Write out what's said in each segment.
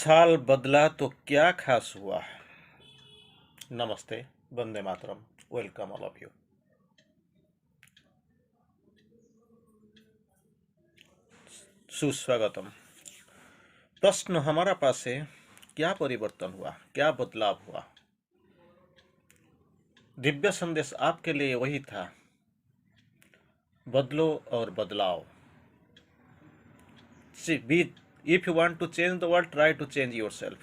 साल बदला तो क्या खास हुआ। नमस्ते, Vande Mataram, welcome all of you. सुस्वागतम। प्रश्न हमारा पास है, क्या परिवर्तन हुआ, क्या बदलाव हुआ। दिव्य संदेश आपके लिए वही था, बदलो और बदलाव। If you want to change the world, try to change yourself.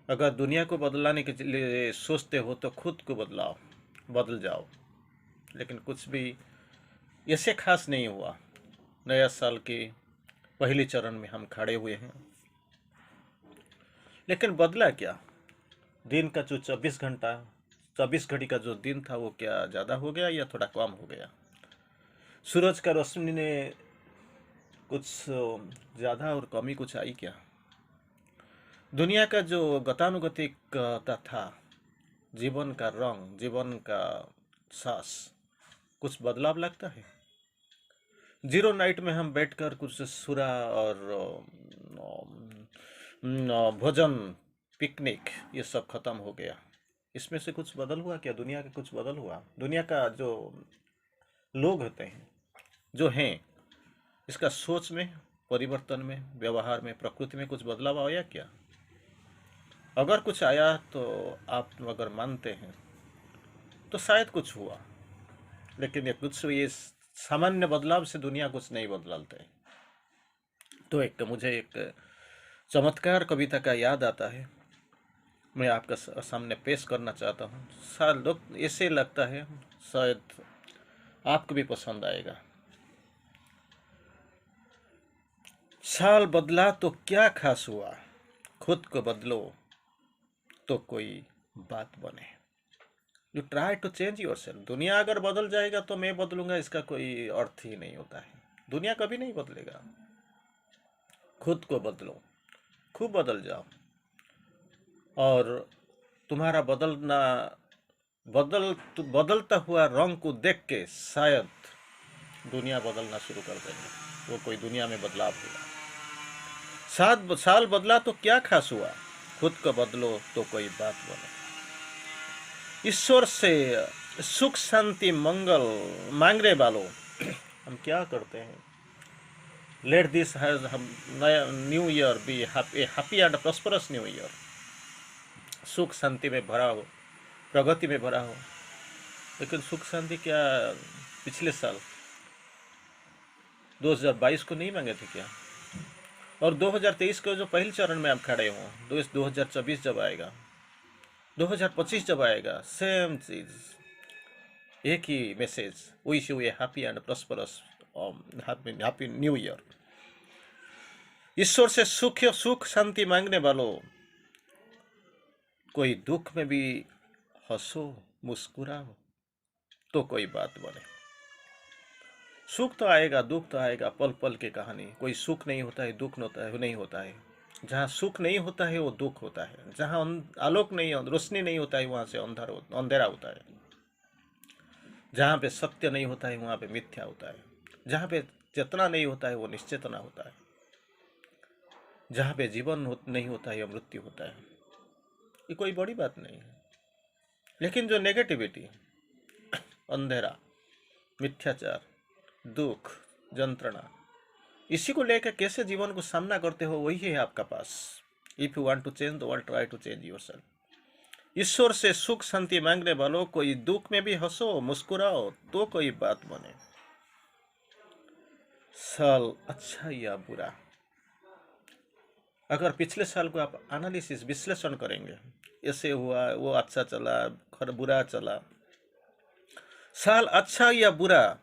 अगर दुनिया को बदलाने के लिए सोचते हो तो खुद को बदलाओ, बदल जाओ। लेकिन कुछ भी ऐसे खास नहीं हुआ। नया साल के पहले चरण में हम खड़े हुए हैं, लेकिन बदला क्या। दिन का जो 24 घड़ी का जो दिन था वो क्या ज़्यादा हो गया या थोड़ा कम हो गया। सूरज का रोशनी ने कुछ ज़्यादा और कमी कुछ आई क्या। दुनिया का जो गतानुगतिकता था, जीवन का रंग, जीवन का सांस, कुछ बदलाव लगता है। जीरो नाइट में हम बैठकर कुछ सुरा और भोजन, पिकनिक, ये सब खत्म हो गया। इसमें से कुछ बदल हुआ क्या, दुनिया का कुछ बदल हुआ। दुनिया का जो लोग होते हैं, जो हैं, इसका सोच में, परिवर्तन में, व्यवहार में, प्रकृति में कुछ बदलाव आया क्या। अगर कुछ आया तो आप अगर मानते हैं तो शायद कुछ हुआ, लेकिन ये सामान्य बदलाव से दुनिया कुछ नहीं बदलते। तो मुझे एक चमत्कार कविता का याद आता है, मैं आपका सामने पेश करना चाहता हूँ। शायद लोग ऐसे लगता है, शायद आपको भी पसंद आएगा। साल बदला तो क्या खास हुआ, खुद को बदलो तो कोई बात बने। You try to change your self. दुनिया अगर बदल जाएगा तो मैं बदलूंगा, इसका कोई अर्थ ही नहीं होता है। दुनिया कभी नहीं बदलेगा। खुद को बदलो, खूब बदल जाओ, और तुम्हारा बदलता हुआ रंग को देख के शायद दुनिया बदलना शुरू कर देंगे। वो कोई दुनिया में बदलाव होगा। साल बदला तो क्या खास हुआ, खुद को बदलो तो कोई बात बने। ईश्वर से सुख शांति मंगल मांगने वालों, हम क्या करते हैं। लेट दिस हैज हम new year be happy and prosperous new year. सुख शांति में भरा हो, प्रगति में भरा हो। लेकिन सुख शांति क्या पिछले साल 2022 को नहीं मांगे थे क्या। और 2023 के जो पहले चरण में आप खड़े हो, 2024 जब आएगा, 2025 जब आएगा, सेम चीज, एक ही message, wish you a happy and prosperous happy new year. ईश्वर से सुख शांति मांगने वालों, कोई दुख में भी हंसो, मुस्कुराओ तो कोई बात बने। सुख तो आएगा, दुख तो आएगा, पल पल की कहानी। कोई सुख नहीं होता है, दुख नहीं होता है। जहाँ सुख नहीं होता है वो दुख होता है। जहाँ आलोक नहीं, रोशनी नहीं होता है, वहाँ से अंधेरा होता है। जहाँ पे सत्य नहीं होता है वहाँ पे मिथ्या होता है। जहाँ पे चेतना नहीं होता है वो निश्चेतना होता है। जहाँ पे जीवन नहीं होता है मृत्यु होता है। ये कोई बड़ी बात नहीं है। लेकिन जो नेगेटिविटी, अंधेरा, मिथ्याचार, दुख, यंत्रणा, इसी को लेकर कैसे जीवन को सामना करते हो, वही है आपका पास। If you want to change the world, try to change yourself. ईश्वर से सुख शांति मांगने वालों, कोई दुख में भी हंसो, मुस्कुराओ तो कोई बात बने। साल अच्छा या बुरा, अगर पिछले साल को आप एनालिसिस, विश्लेषण करेंगे, ऐसे हुआ, वो अच्छा चला, बुरा चला, साल अच्छा या बुरा,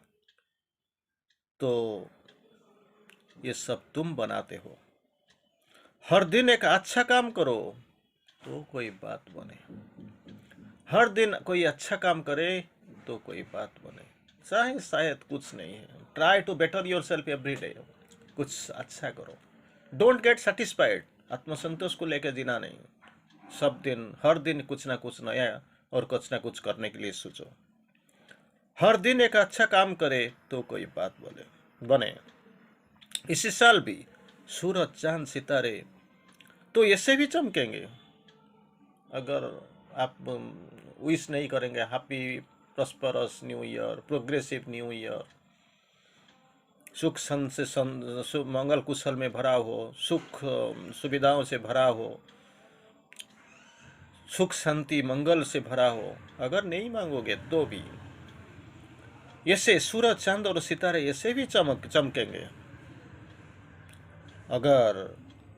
तो ये सब तुम बनाते हो। हर दिन एक अच्छा काम करो तो कोई बात बने। हर दिन कोई अच्छा काम करे तो कोई बात बने। चाहे शायद कुछ नहीं है, try to better your self every day. कुछ अच्छा करो, डोंट गेट सेटिस्फाइड। आत्मसंतोष को लेकर जीना नहीं। सब दिन, हर दिन कुछ ना कुछ नया और कुछ ना कुछ करने के लिए सोचो। हर दिन एक अच्छा काम करे तो कोई बात बने। इसी साल भी सूरज, चांद, सितारे तो ऐसे भी चमकेंगे। अगर आप विश नहीं करेंगे happy prosperous new year, progressive new year, सुख सन से मंगल कुशल में भरा हो, सुख सुविधाओं से भरा हो, सुख शांति मंगल से भरा हो, अगर नहीं मांगोगे तो भी ऐसे सूरज चांद और सितारे ऐसे भी चमकेंगे। अगर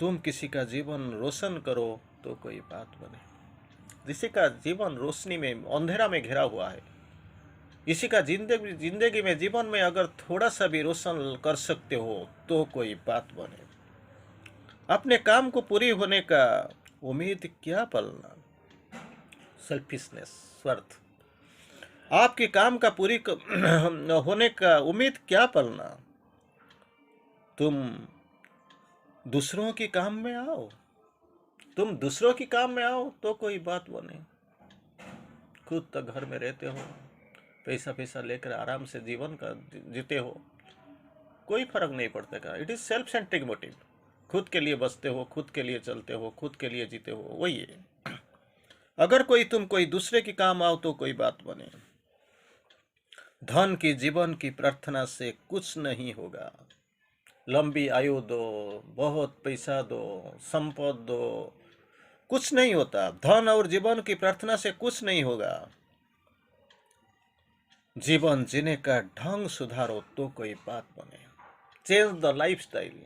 तुम किसी का जीवन रोशन करो तो कोई बात बने। किसी का जीवन रोशनी में अंधेरा में घिरा हुआ है, इसी का जिंदगी में जीवन में अगर थोड़ा सा भी रोशन कर सकते हो तो कोई बात बने। अपने काम को पूरी होने का उम्मीद क्या पालना, सेल्फिशनेस, स्वार्थ। आपके काम का पूरी होने का उम्मीद क्या पालना। तुम दूसरों के काम में आओ, तुम दूसरों के काम में आओ तो कोई बात बने। खुद तक घर में रहते हो, पैसा पैसा लेकर आराम से जीवन का जीते हो, कोई फर्क नहीं पड़ता का। It is self centric motive. खुद के लिए बसते हो, खुद के लिए चलते हो, खुद के लिए जीते हो, वही है। अगर तुम कोई दूसरे के काम आओ तो कोई बात बने। धन की जीवन की प्रार्थना से कुछ नहीं होगा। लंबी आयु दो, बहुत पैसा दो, संपद दो, कुछ नहीं होता। धन और जीवन की प्रार्थना से कुछ नहीं होगा। जीवन जीने का ढंग सुधारो तो कोई बात बने। Change the life style,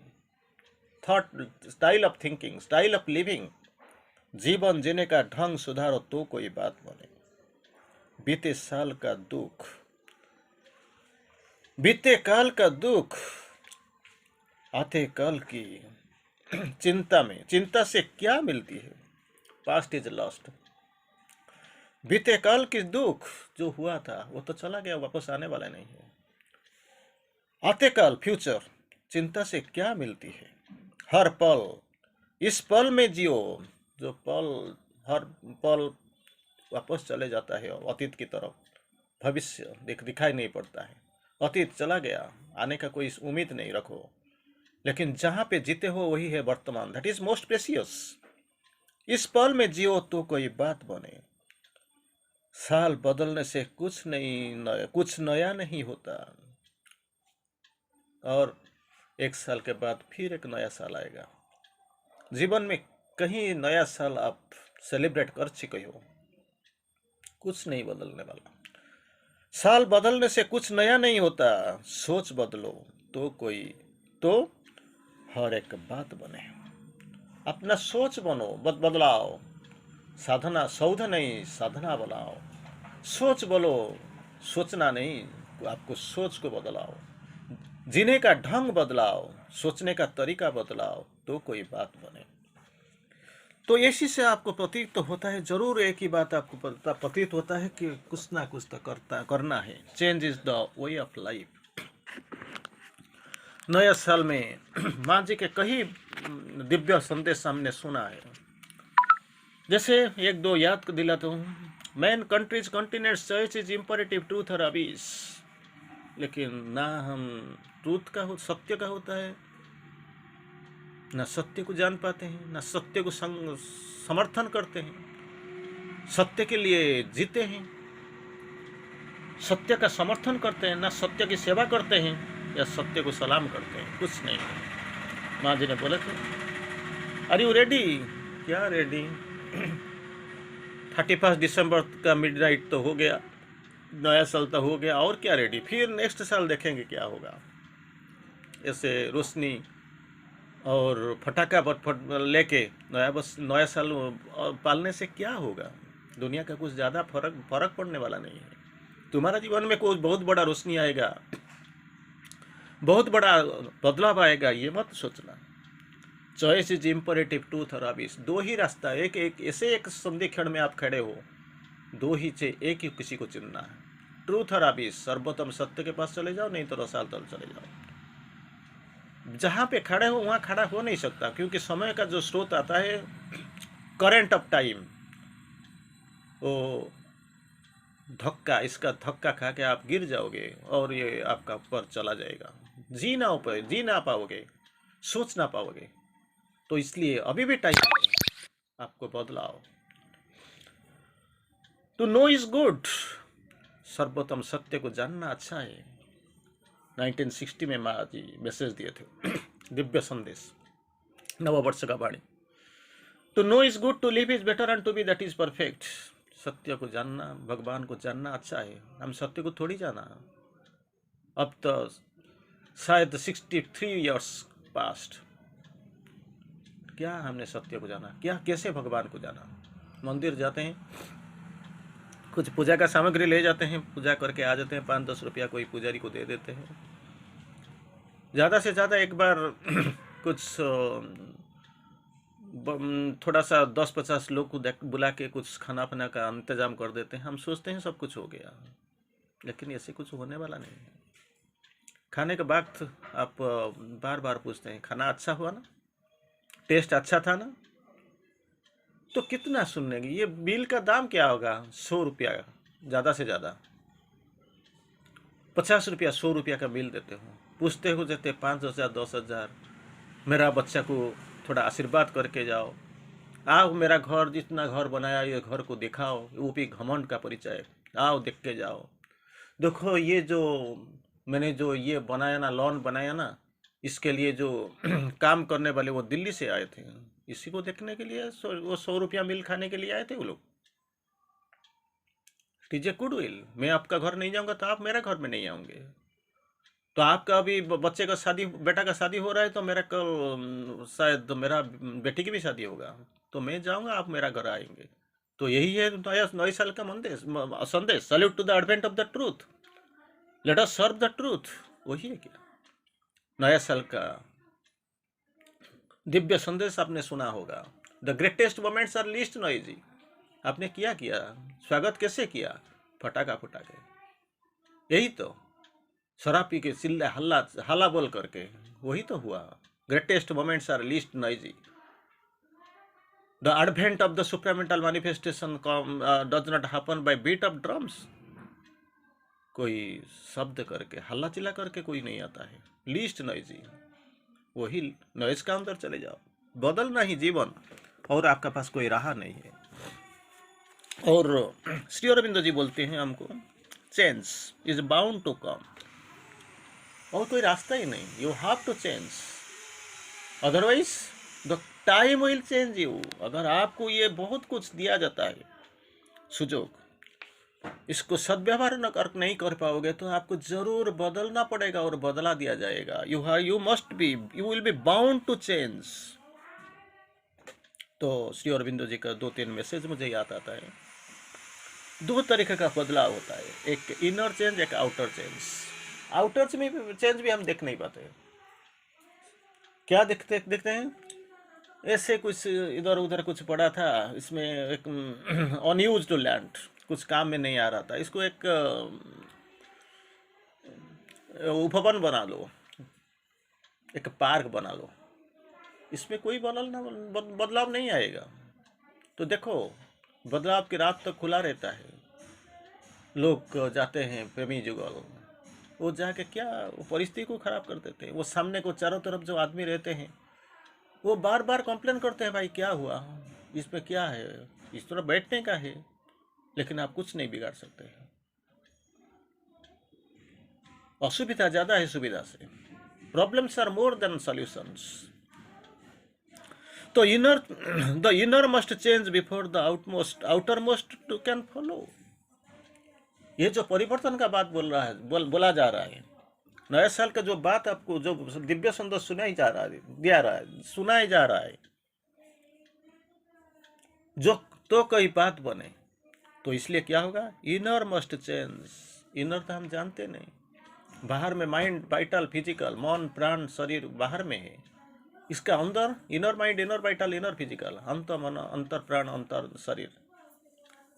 thought style of thinking, style of living. जीवन जीने का ढंग सुधारो तो कोई बात बने। बीते साल का दुख, बीते काल का दुख, आते काल की चिंता से क्या मिलती है। Past is lost. बीते काल की दुख जो हुआ था वो तो चला गया, वापस आने वाला नहीं है। आते काल, फ्यूचर, चिंता से क्या मिलती है। हर पल, इस पल में जियो। जो पल, हर पल वापस चले जाता है अतीत की तरफ। भविष्य दिखाई नहीं पड़ता है। अतीत चला गया, आने का कोई उम्मीद नहीं रखो। लेकिन जहां पे जीते हो वही है वर्तमान। That is most precious. इस पल में जियो तो कोई बात बने। साल बदलने से कुछ नया नहीं होता। और एक साल के बाद फिर एक नया साल आएगा। जीवन में कहीं नया साल आप सेलिब्रेट कर चुके हो, कुछ नहीं बदलने वाला। साल बदलने से कुछ नया नहीं होता। सोच बदलो तो हर एक बात बने। अपना सोच बदलाओ। साधना सौध नहीं, साधना बनाओ। सोच बोलो, सोचना नहीं, आपको सोच को बदलाओ। जीने का ढंग बदलाओ, सोचने का तरीका बदलाओ तो कोई बात बने। तो इसी से आपको प्रतीत तो होता है, जरूर एक ही बात आपको प्रतीत होता है कि कुछ ना कुछ तो करना है। Change is the way of life. नया साल में माँ जी के कई दिव्य संदेश हमने सुना है। जैसे एक दो याद दिलाता हूँ। Man countries continents choice is imperative truth और अबीस। लेकिन ना हम ट्रूथ का सत्य का होता है, ना सत्य को जान पाते हैं, ना सत्य को समर्थन करते हैं। सत्य के लिए जीते हैं, सत्य का समर्थन करते हैं, ना सत्य की सेवा करते हैं या सत्य को सलाम करते हैं, कुछ नहीं। माँ जी ने बोले थे, आर यू रेडी? क्या रेडी? 31 दिसंबर का मिडनाइट तो हो गया, नया साल तो हो गया, और क्या रेडी? फिर नेक्स्ट साल देखेंगे क्या होगा। ऐसे रोशनी और फटाका लेके नया साल पालने से क्या होगा। दुनिया का कुछ ज़्यादा फर्क पड़ने वाला नहीं है। तुम्हारा जीवन में कोई बहुत बड़ा रोशनी आएगा, बहुत बड़ा बदलाव आएगा, ये मत सोचना। चॉइस इज इंपरेटिव ट्रूथ और अबीस। दो ही रास्ता, एक ऐसे एक संधि क्षण में आप खड़े हो, दो ही से एक ही किसी को चुनना है, ट्रूथ और अबीस। सर्वोत्तम सत्य के पास चले जाओ, नहीं तो रसाल तल चले जाओ। जहाँ पे खड़े हो वहाँ खड़ा हो नहीं सकता, क्योंकि समय का जो स्रोत आता है, करंट ऑफ टाइम, वो धक्का, इसका धक्का खा के आप गिर जाओगे और ये आपका ऊपर चला जाएगा। जी ना पाओगे, सोच ना पाओगे। तो इसलिए अभी भी टाइम है, आपको बदलाव। टू नो इज गुड, सर्वोत्तम सत्य को जानना अच्छा है। 1960 में माँ जी मैसेज दिए थे दिव्य संदेश, नववर्ष का वाणी। To know is good, to live is better and to be that is perfect. सत्य को जानना, भगवान को जानना अच्छा है। हम सत्य को थोड़ी जाना। अब तो शायद 63 ईयर्स पास्ट, क्या हमने सत्य को जाना, क्या कैसे भगवान को जाना। मंदिर जाते हैं, कुछ पूजा का सामग्री ले जाते हैं, पूजा करके आ जाते हैं, 5-10 रुपया कोई पुजारी को दे देते हैं। ज़्यादा से ज़्यादा एक बार कुछ थोड़ा सा 10-50 लोग को बुला के कुछ खाना पीना का इंतजाम कर देते हैं। हम सोचते हैं सब कुछ हो गया, लेकिन ऐसे कुछ होने वाला नहीं है। खाने के बाद आप बार बार पूछते हैं खाना अच्छा हुआ ना, टेस्ट अच्छा था ना, तो कितना सुनने की। ये बिल का दाम क्या होगा, 100 रुपया, ज़्यादा से ज़्यादा 50 रुपया, 100 रुपया का बिल देते हो, पूछते हो देते 5,000 10,000। मेरा बच्चा को थोड़ा आशीर्वाद करके जाओ, आओ मेरा घर, जितना घर बनाया ये घर को दिखाओ, वो भी घमंड का परिचय, आओ देख के जाओ। देखो ये जो मैंने जो ये बनाया ना, लॉन बनाया ना, इसके लिए जो काम करने वाले वो दिल्ली से आए थे, इसी को देखने के लिए वो 100 रुपया मिल खाने के लिए आए थे वो लोग। टीजे गुडविल, मैं आपका घर नहीं जाऊंगा तो आप मेरा घर में नहीं आऊंगे। तो आपका अभी बच्चे का शादी, बेटा का शादी हो रहा है, तो मेरा कल शायद मेरा बेटी की भी शादी होगा, तो मैं जाऊंगा, आप मेरा घर आएंगे। तो यही है नया नए साल का संदेश। Salute to the advent of the truth, let us serve the truth. वही है क्या नया साल का दिव्य संदेश। आपने सुना होगा, the greatest moments are least noisy. आपने क्या किया, स्वागत कैसे किया, फटाका फुटा के, यही तो शराब पी के चिल्ला हल्ला हल्ला बोल करके, वही तो हुआ। Greatest moments are least noisy, the advent of the supramental manifestation does not happen by beat of drums. कोई शब्द करके हल्ला चिल्ला करके कोई नहीं आता है, लीस्ट नॉइजी। वही नॉइज का अंदर चले जाओ, बदलना ही जीवन, और आपका पास कोई राह नहीं है। और श्री अरविंदो जी बोलते हैं हमको, change is bound to come, और कोई रास्ता ही नहीं, you have to change, otherwise the time will change you. अगर आपको ये बहुत कुछ दिया जाता है सुजोग, इसको सद्व्यवहार नहीं कर पाओगे तो आपको जरूर बदलना पड़ेगा और बदला दिया जाएगा। You must be, you will be bound to change. तो श्री अरविंदो जी का 2-3 मैसेज मुझे याद आता है। 2 तरीके का बदलाव होता है, एक इनर चेंज, एक आउटर चेंज। आउटर चेंज भी हम देख नहीं पाते। क्या देखते हैं, ऐसे कुछ इधर उधर कुछ पड़ा था, इसमें एक अनयूज्ड लैंड, कुछ काम में नहीं आ रहा था, इसको एक उपवन बना लो, एक पार्क बना लो, इसमें कोई बदलाव नहीं आएगा। तो देखो, बदलाव की रात तक खुला रहता है। लोग जाते हैं प्रेमी जुगल, वो जाके क्या वो परिस्थिति को खराब कर देते हैं। वो सामने को चारों तरफ जो आदमी रहते हैं, वो बार बार कंप्लेन करते हैं, भाई क्या हुआ, इसमें क्या है, इस तरह बैठने का है, लेकिन आप कुछ नहीं बिगाड़ सकते। असुविधा ज्यादा है सुविधा से। Problems are more than solutions. तो the inner must change before the outer most to can follow. ये जो परिवर्तन का बात बोला जा रहा है, नए साल का जो बात आपको, जो दिव्य संदेश सुनाई जा रहा है, सुनाया जा रहा है, जो तो कोई बात बने, तो इसलिए क्या होगा, इनर मस्ट चेंज। इनर तो हम जानते नहीं, बाहर में माइंड, वाइटल, फिजिकल, मन प्राण शरीर बाहर में है। इसका अंदर inner mind, inner vital, inner physical, अंत मन, अंतर प्राण, अंतर शरीर।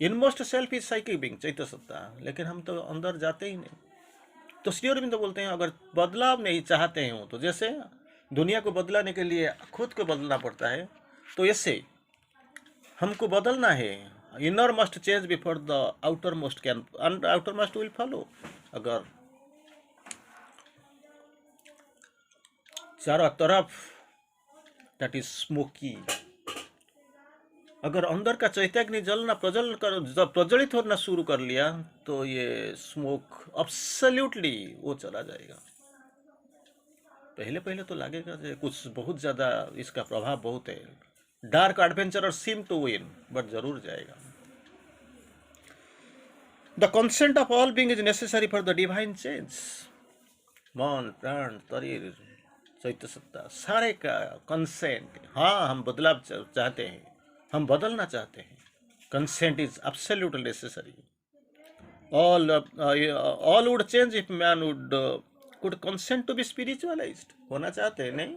Inmost self is psychic being, चैत्य सत्ता। लेकिन हम तो अंदर जाते ही नहीं। तो श्री अरविंद बोलते हैं, अगर बदलाव नहीं चाहते हैं तो जैसे दुनिया को बदलाने के लिए खुद को बदलना पड़ता है, तो ऐसे हमको बदलना है। Inner must change before the outer most can, outer most will follow. अगर चारों तरफ दैट इज स्मोकी। अगर अंदर का चैतन्य जलना प्रज्वलित होना शुरू कर लिया तो ये स्मोक अब्सोल्युटली वो चला जाएगा। पहले पहले तो लगेगा कि कुछ बहुत ज़्यादा इसका प्रभाव बहुत है, dark adventurer seem to win, but जरूर जाएगा। The consent of all being is necessary for the divine change. मन प्राण शरीर चैत्य सत्ता सारे का कंसेंट, हाँ हम बदलाव चाहते हैं, हम बदलना चाहते हैं। Consent is absolutely necessary. All would change if man would could consent to be spiritualised. होना चाहते हैं नहीं?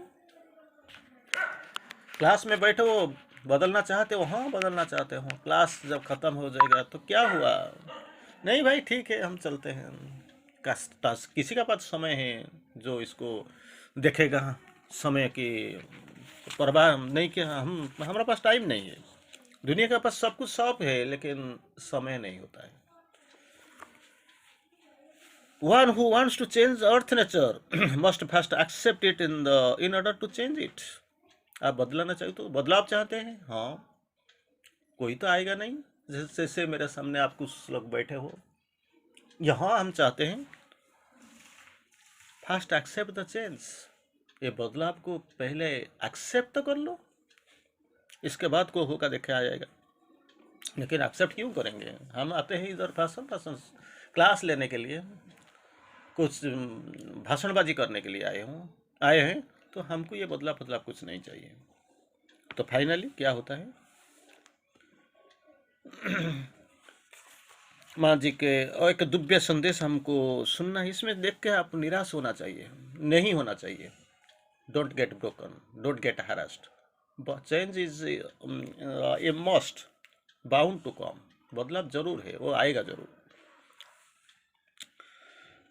क्लास में बैठे हो, बदलना चाहते हो? हाँ बदलना चाहते हो। क्लास जब खत्म हो जाएगा तो क्या हुआ? नहीं भाई ठीक है, हम चलते हैं। किसी का पास समय है जो इसको देखेगा? समय की परवाह नहीं कि हमारे पास टाइम नहीं है। दुनिया के पास सब कुछ सौंप है लेकिन समय नहीं होता है। One who wants to change earth nature must first accept it in order to change it. आप बदलाना चाहिए तो बदलाव चाहते हैं? हाँ, कोई तो आएगा नहीं। जैसे मेरे सामने आप कुछ लोग बैठे हो, यहाँ हम चाहते हैं फर्स्ट एक्सेप्ट द चेंज। ये बदलाव को पहले एक्सेप्ट तो कर लो, इसके बाद को होगा देखे आ जाएगा। लेकिन एक्सेप्ट क्यों करेंगे? हम आते हैं इधर भाषण क्लास लेने के लिए, कुछ भाषणबाजी करने के लिए आए हैं, तो हमको ये बदलाव कुछ नहीं चाहिए। तो फाइनली क्या होता है? माँ जी के और एक दिव्य संदेश हमको सुनना है। इसमें देख के आप निराश होना चाहिए नहीं होना चाहिए। Don't get broken, don't get harassed, change is a must, bound to come. बदलाव जरूर है, वो आएगा जरूर।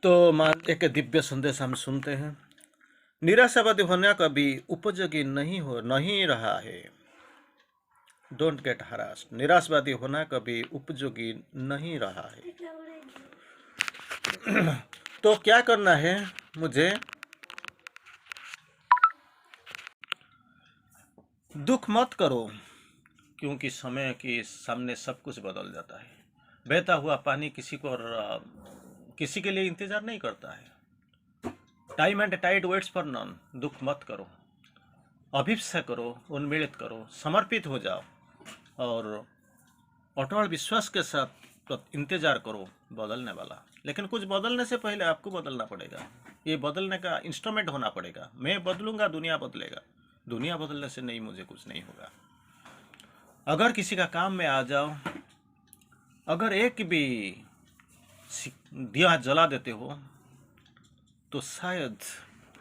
तो माँ एक दिव्य संदेश हम सुनते हैं। निराशावादी होना कभी उपयोगी नहीं रहा है। डोंट गेट हरास्ड, निराशवादी होना कभी उपयोगी नहीं रहा है। तो क्या करना है मुझे? दुख मत करो, क्योंकि समय के सामने सब कुछ बदल जाता है। बहता हुआ पानी किसी के लिए इंतजार नहीं करता है। Time and tide waits for none. दुख मत करो, अभिप्सा करो, उन्मीलित करो, समर्पित हो जाओ और अटल विश्वास के साथ इंतजार करो बदलने वाला। लेकिन कुछ बदलने से पहले आपको बदलना पड़ेगा। ये बदलने का इंस्ट्रूमेंट होना पड़ेगा। मैं बदलूंगा, दुनिया बदलेगा। दुनिया बदलने से नहीं, मुझे कुछ नहीं होगा। अगर किसी का काम में आ जाओ, अगर एक भी दिया जला देते हो तो शायद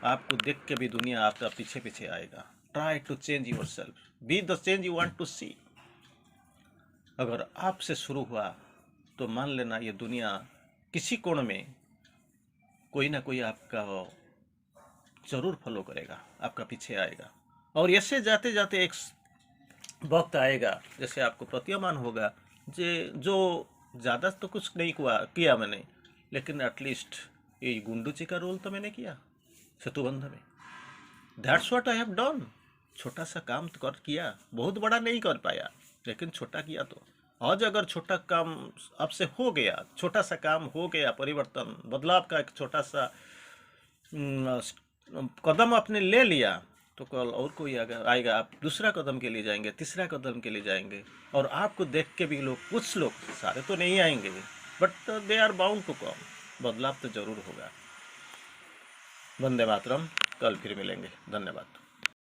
आपको देख के भी दुनिया आपका पीछे पीछे आएगा। Try to change your self, be the change you want to see. अगर आपसे शुरू हुआ तो मान लेना ये दुनिया किसी कोण में कोई ना कोई आपका जरूर फॉलो करेगा, आपका पीछे आएगा। और ऐसे जाते जाते एक वक्त आएगा जैसे आपको प्रतीयमान होगा जो ज़्यादा तो कुछ नहीं किया मैंने, लेकिन एटलीस्ट ये गुंडू जी का रोल तो मैंने किया सेतुबंध में। That's what I have done. छोटा सा काम तो किया, बहुत बड़ा नहीं कर पाया लेकिन छोटा किया। तो आज अगर छोटा काम आपसे हो गया, छोटा सा काम हो गया, परिवर्तन बदलाव का एक छोटा सा कदम आपने ले लिया, तो कल और कोई आएगा, आप दूसरा कदम के लिए जाएंगे, तीसरा कदम के लिए जाएंगे। और आपको देख के भी कुछ लोग, सारे तो नहीं आएंगे, but they are bound to come. बदलाव तो जरूर होगा। वंदे मातरम। कल फिर मिलेंगे। धन्यवाद।